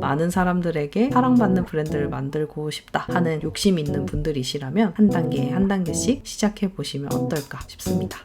많은 사람들에게 사랑받는 브랜드를 만들고 싶다 하는 욕심 있는 분들이시라면 한 단계 한 단계씩 시작해 보시면 어떨까 싶습니다.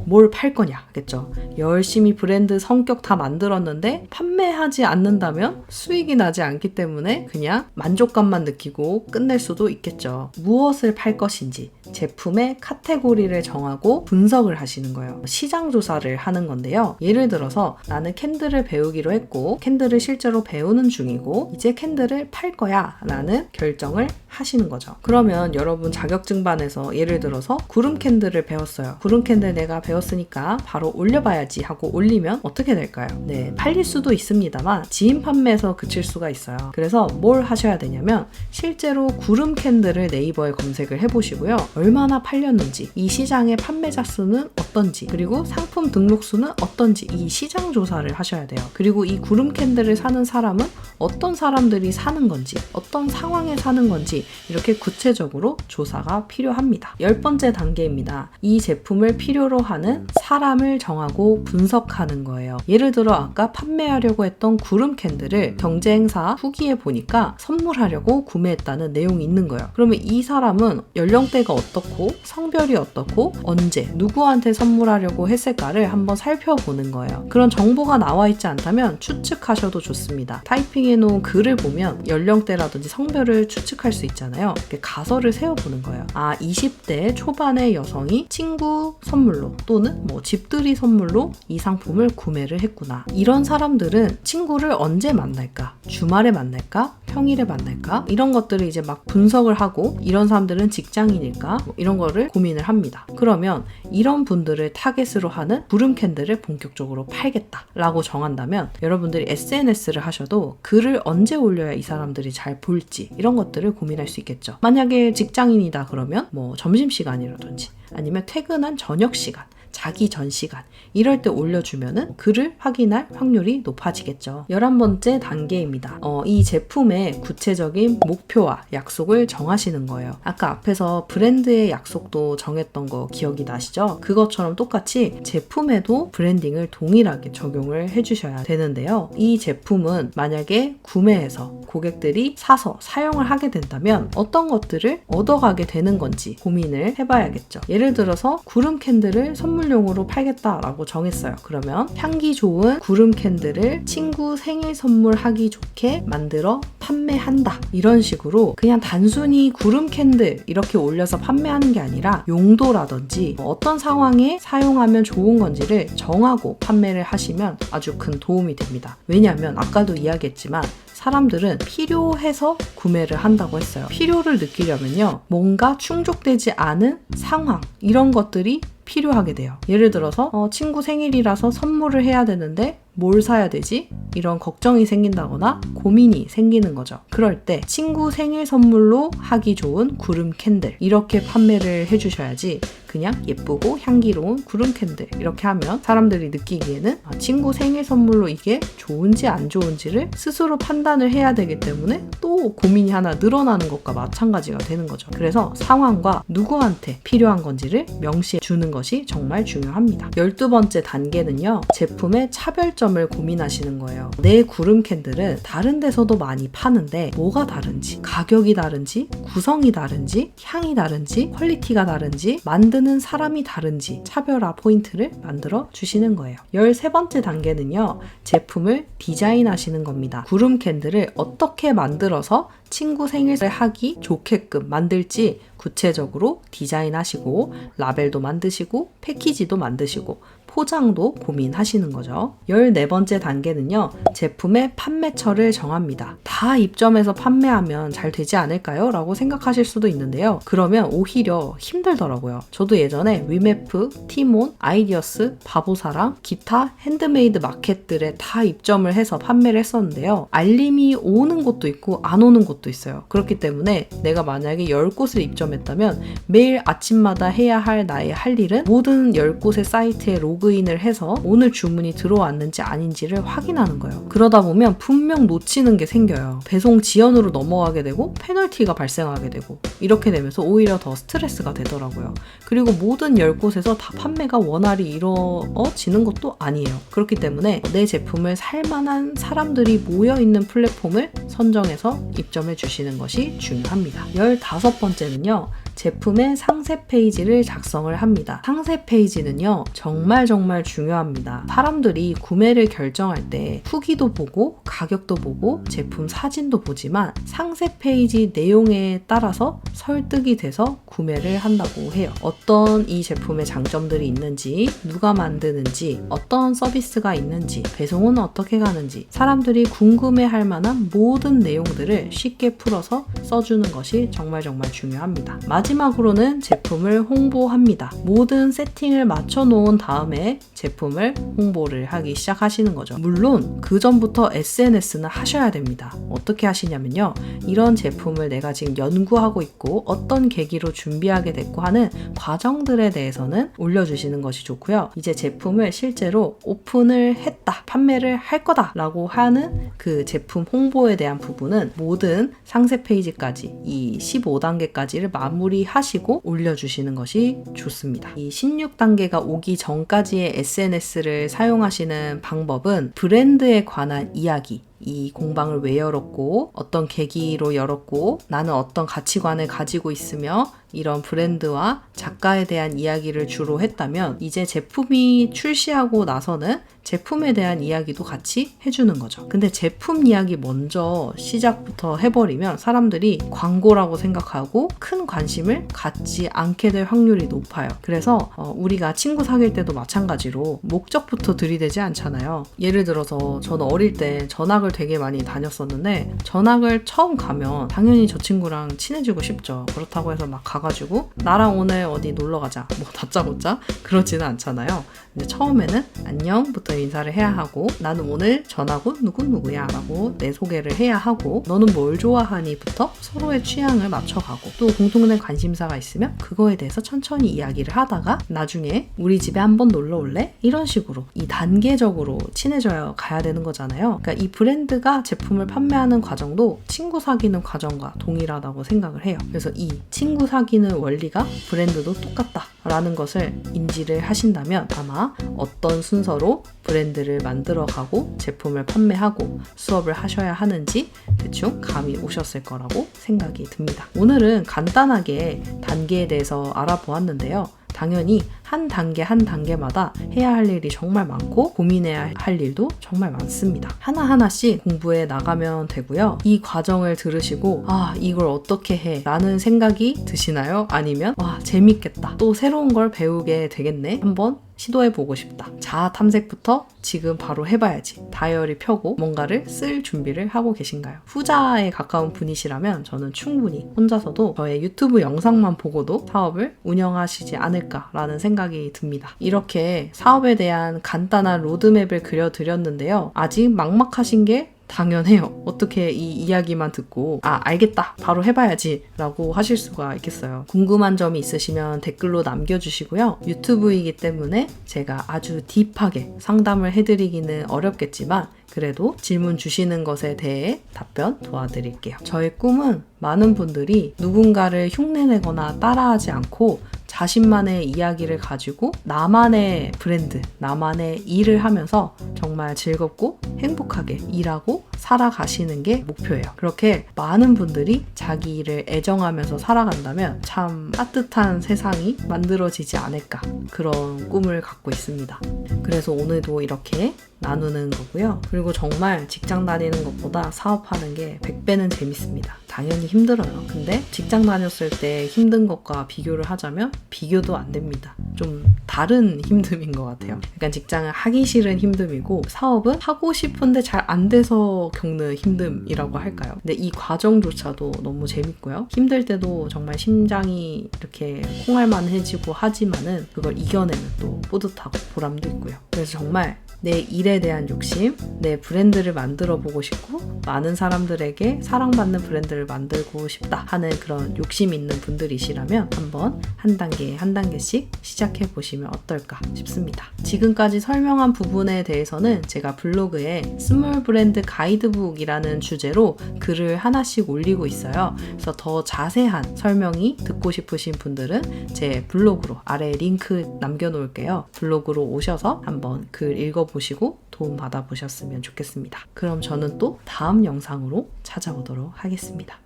뭘 팔 거냐겠죠. 열심히 브랜드 성격 다 만들었는데 판매하지 않는다면 수익이 나지 않기 때문에 그냥 만족감만 느끼고 끝낼 수도 있겠죠. 무엇을 팔 것인지 제품의 카테고리를 정하고 분석을 하시는 거예요. 시장 조사를 하는 건데요. 예를 들어서 나는 캔들을 배우기로 했고 캔들을 실제로 배우는 중이고 이제 캔들을 팔 거야 라는 결정을 하시는 거죠. 그러면 여러분 자격증반에서 예를 들어서 구름 캔들을 배웠어요. 구름 캔들 내가 배웠으니까 바로 올려봐야지 하고 올리면 어떻게 될까요? 네, 팔릴 수도 있습니다만 지인 판매에서 그칠 수가 있어요. 그래서 뭘 하셔야 되냐면 실제로 구름 캔들을 네이버에 검색을 해보시고요. 얼마나 팔렸는지, 이 시장의 판매자 수는 어떤지, 그리고 상품 등록 수는 어떤지 이 시장 조사를 하셔야 돼요. 그리고 이 구름 캔들을 사는 사람은 어떤 사람들이 사는 건지, 어떤 상황에 사는 건지 이렇게 구체적으로 조사가 필요합니다. 10번째 단계입니다. 이 제품을 필요로 하는 사람을 정하고 분석하는 거예요. 예를 들어 아까 판매하려고 했던 구름 캔들을 경쟁사 후기에 보니까 선물하려고 구매했다는 내용이 있는 거예요. 그러면 이 사람은 연령대가 어떻고 성별이 어떻고 언제 누구한테 선물하려고 했을까를 한번 살펴보는 거예요. 그런 정보가 나와 있지 않다면 추측하셔도 좋습니다. 타이핑해 놓은 글을 보면 연령대라든지 성별을 추측할 수 있잖아요. 가설을 세워보는 거예요. 20대 초반의 여성이 친구 선물로 또는 집들이 선물로 이 상품을 구매를 했구나. 이런 사람들은 친구를 언제 만날까? 주말에 만날까? 평일에 만날까? 이런 것들을 이제 막 분석을 하고 이런 사람들은 직장인일까? 이런 거를 고민을 합니다. 그러면 이런 분들을 타겟으로 하는 구름 캔들을 본격적으로 팔겠다라고 정한다면 여러분들이 SNS를 하셔도 글을 언제 올려야 이 사람들이 잘 볼지 이런 것들을 고민할 수 있겠죠. 만약에 직장인이다 그러면 점심시간이라든지 아니면 퇴근한 저녁 시간, 자기 전 시간 이럴 때 올려주면은 글을 확인할 확률이 높아지겠죠. 11번째 단계입니다. 이 제품의 구체적인 목표와 약속을 정하시는 거예요. 아까 앞에서 브랜드의 약속도 정했던 거 기억이 나시죠? 그것처럼 똑같이 제품에도 브랜딩을 동일하게 적용을 해주셔야 되는데요. 이 제품은 만약에 구매해서 고객들이 사서 사용을 하게 된다면 어떤 것들을 얻어가게 되는 건지 고민을 해봐야겠죠. 예를 들어서 구름 캔들을 선물용으로 팔겠다라고 정했어요. 그러면 향기 좋은 구름 캔들을 친구 생일 선물하기 좋게 만들어 판매한다. 이런 식으로 그냥 단순히 구름 캔들 이렇게 올려서 판매하는 게 아니라 용도라든지 어떤 상황에 사용하면 좋은 건지를 정하고 판매를 하시면 아주 큰 도움이 됩니다. 왜냐하면 아까도 이야기했지만 사람들은 필요해서 구매를 한다고 했어요. 필요를 느끼려면요. 뭔가 충족되지 않은 상황 이런 것들이 필요하게 돼요. 예를 들어서 친구 생일이라서 선물을 해야 되는데 뭘 사야 되지? 이런 걱정이 생긴다거나 고민이 생기는 거죠. 그럴 때 친구 생일 선물로 하기 좋은 구름 캔들 이렇게 판매를 해주셔야지 그냥 예쁘고 향기로운 구름 캔들 이렇게 하면 사람들이 느끼기에는 친구 생일 선물로 이게 좋은지 안 좋은지를 스스로 판단을 해야 되기 때문에 또 고민이 하나 늘어나는 것과 마찬가지가 되는 거죠. 그래서 상황과 누구한테 필요한 건지를 명시해 주는 것이 정말 중요합니다. 12번째 단계는요. 제품의 차별점을 고민하시는 거예요. 내 구름 캔들은 다른 데서도 많이 파는데 뭐가 다른지, 가격이 다른지, 구성이 다른지, 향이 다른지, 퀄리티가 다른지, 만드는 사람이 다른지 차별화 포인트를 만들어 주시는 거예요. 13번째 단계는요. 제품을 디자인하시는 겁니다. 구름 캔들을 어떻게 만들어서 친구 생일을 하기 좋게끔 만들지 구체적으로 디자인하시고 라벨도 만드시고 패키지도 만드시고 포장도 고민하시는 거죠. 14번째 단계는요. 제품의 판매처를 정합니다. 다 입점해서 판매하면 잘 되지 않을까요? 라고 생각하실 수도 있는데요. 그러면 오히려 힘들더라고요. 저도 예전에 위메프, 티몬, 아이디어스, 바보사랑, 기타 핸드메이드 마켓들에 다 입점을 해서 판매를 했었는데요. 알림이 오는 곳도 있고 안 오는 곳도 있어요. 그렇기 때문에 내가 만약에 10곳을 입점했다면 매일 아침마다 해야 할 나의 할 일은 모든 10곳의 사이트에 로그 로그인을 해서 오늘 주문이 들어왔는지 아닌지를 확인하는 거예요. 그러다 보면 분명 놓치는 게 생겨요. 배송 지연으로 넘어가게 되고 페널티가 발생하게 되고 이렇게 되면서 오히려 더 스트레스가 되더라고요. 그리고 모든 10곳에서 다 판매가 원활히 이루어지는 것도 아니에요. 그렇기 때문에 내 제품을 살만한 사람들이 모여있는 플랫폼을 선정해서 입점해 주시는 것이 중요합니다. 15번째는요. 제품의 상세 페이지를 작성을 합니다. 상세 페이지는요, 정말 중요합니다. 사람들이 구매를 결정할 때 후기도 보고 가격도 보고 제품 사진도 보지만 상세 페이지 내용에 따라서 설득이 돼서 구매를 한다고 해요. 어떤 이 제품의 장점들이 있는지, 누가 만드는지, 어떤 서비스가 있는지, 배송은 어떻게 가는지 사람들이 궁금해할 만한 모든 내용들을 쉽게 풀어서 써주는 것이 정말 중요합니다. 마지막으로는 제품을 홍보합니다. 모든 세팅을 맞춰 놓은 다음에 제품을 홍보를 하기 시작하시는 거죠. 물론 그 전부터 SNS는 하셔야 됩니다. 어떻게 하시냐면요. 이런 제품을 내가 지금 연구하고 있고 어떤 계기로 준비하게 됐고 하는 과정들에 대해서는 올려주시는 것이 좋고요. 이제 제품을 실제로 오픈을 했다, 판매를 할 거다 라고 하는 그 제품 홍보에 대한 부분은 모든 상세 페이지까지 이 15단계까지를 마무리하시고 올려주시는 것이 좋습니다. 이 16단계가 오기 전까지의 SNS를 사용하시는 방법은 브랜드에 관한 이야기, 이 공방을 왜 열었고 어떤 계기로 열었고 나는 어떤 가치관을 가지고 있으며 이런 브랜드와 작가에 대한 이야기를 주로 했다면 이제 제품이 출시하고 나서는 제품에 대한 이야기도 같이 해주는 거죠. 근데 제품 이야기 먼저 시작부터 해버리면 사람들이 광고라고 생각하고 큰 관심을 갖지 않게 될 확률이 높아요. 그래서 우리가 친구 사귈 때도 마찬가지로 목적부터 들이대지 않잖아요. 예를 들어서 저는 어릴 때 전학을 되게 많이 다녔었는데 전학을 처음 가면 당연히 저 친구랑 친해지고 싶죠. 그렇다고 해서 막 가가지고 나랑 오늘 어디 놀러 가자 뭐 다짜고짜 그러지는 않잖아요. 근데 처음에는 안녕부터 인사를 해야 하고 나는 오늘 전하고 누구누구야 라고 내 소개를 해야 하고 너는 뭘 좋아하니 부터 서로의 취향을 맞춰가고 또 공통된 관심사가 있으면 그거에 대해서 천천히 이야기를 하다가 나중에 우리 집에 한번 놀러 올래? 이런 식으로 이 단계적으로 친해져야 가야 되는 거잖아요. 그러니까 이 브랜드가 제품을 판매하는 과정도 친구 사귀는 과정과 동일하다고 생각을 해요. 그래서 이 친구 사귀는 원리가 브랜드도 똑같다라는 것을 인지를 하신다면 아마 어떤 순서로 브랜드를 만들어가고 제품을 판매하고 수업을 하셔야 하는지 대충 감이 오셨을 거라고 생각이 듭니다. 오늘은 간단하게 단계에 대해서 알아보았는데요. 당연히 한 단계 한 단계마다 해야 할 일이 정말 많고 고민해야 할 일도 정말 많습니다. 하나하나씩 공부해 나가면 되고요. 이 과정을 들으시고 이걸 어떻게 해? 라는 생각이 드시나요? 아니면 재밌겠다. 또 새로운 걸 배우게 되겠네. 한번 시도해보고 싶다. 자아 탐색부터 지금 바로 해봐야지. 다이어리 펴고 뭔가를 쓸 준비를 하고 계신가요? 후자에 가까운 분이시라면 저는 충분히 혼자서도 저의 유튜브 영상만 보고도 사업을 운영하시지 않을까라는 생각이 듭니다. 이렇게 사업에 대한 간단한 로드맵을 그려드렸는데요. 아직 막막하신 게 당연해요. 어떻게 이 이야기만 듣고 알겠다 바로 해봐야지 라고 하실 수가 있겠어요. 궁금한 점이 있으시면 댓글로 남겨주시고요. 유튜브이기 때문에 제가 아주 딥하게 상담을 해드리기는 어렵겠지만 그래도 질문 주시는 것에 대해 답변 도와드릴게요. 저의 꿈은 많은 분들이 누군가를 흉내내거나 따라하지 않고 자신만의 이야기를 가지고 나만의 브랜드, 나만의 일을 하면서 정말 즐겁고 행복하게 일하고 살아가시는 게 목표예요. 그렇게 많은 분들이 자기 일을 애정하면서 살아간다면 참 따뜻한 세상이 만들어지지 않을까 그런 꿈을 갖고 있습니다. 그래서 오늘도 이렇게 나누는 거고요. 그리고 정말 직장 다니는 것보다 사업하는 게 100배는 재밌습니다. 당연히 힘들어요. 근데 직장 다녔을 때 힘든 것과 비교를 하자면 비교도 안 됩니다. 좀 다른 힘듦인 것 같아요. 그러니까 직장은 하기 싫은 힘듦이고 사업은 하고 싶은데 잘 안 돼서 겪는 힘듦이라고 할까요? 근데 이 과정조차도 너무 재밌고요. 힘들 때도 정말 심장이 이렇게 콩알만해지고 하지만은 그걸 이겨내면 또 뿌듯하고 보람도 있고요. 그래서 정말 내 일에 대한 욕심, 내 브랜드를 만들어 보고 싶고 많은 사람들에게 사랑받는 브랜드를 만들고 싶다 하는 그런 욕심 있는 분들이시라면 한번 한 단계 한 단계씩 시작해 보시면 어떨까 싶습니다. 지금까지 설명한 부분에 대해서는 제가 블로그에 스몰 브랜드 가이드북이라는 주제로 글을 하나씩 올리고 있어요. 그래서 더 자세한 설명이 듣고 싶으신 분들은 제 블로그로 아래 링크 남겨놓을게요. 블로그로 오셔서 한번 글 읽어보시고 도움 받아보셨으면 좋겠습니다. 그럼 저는 또 다음 영상으로 찾아오도록 하겠습니다.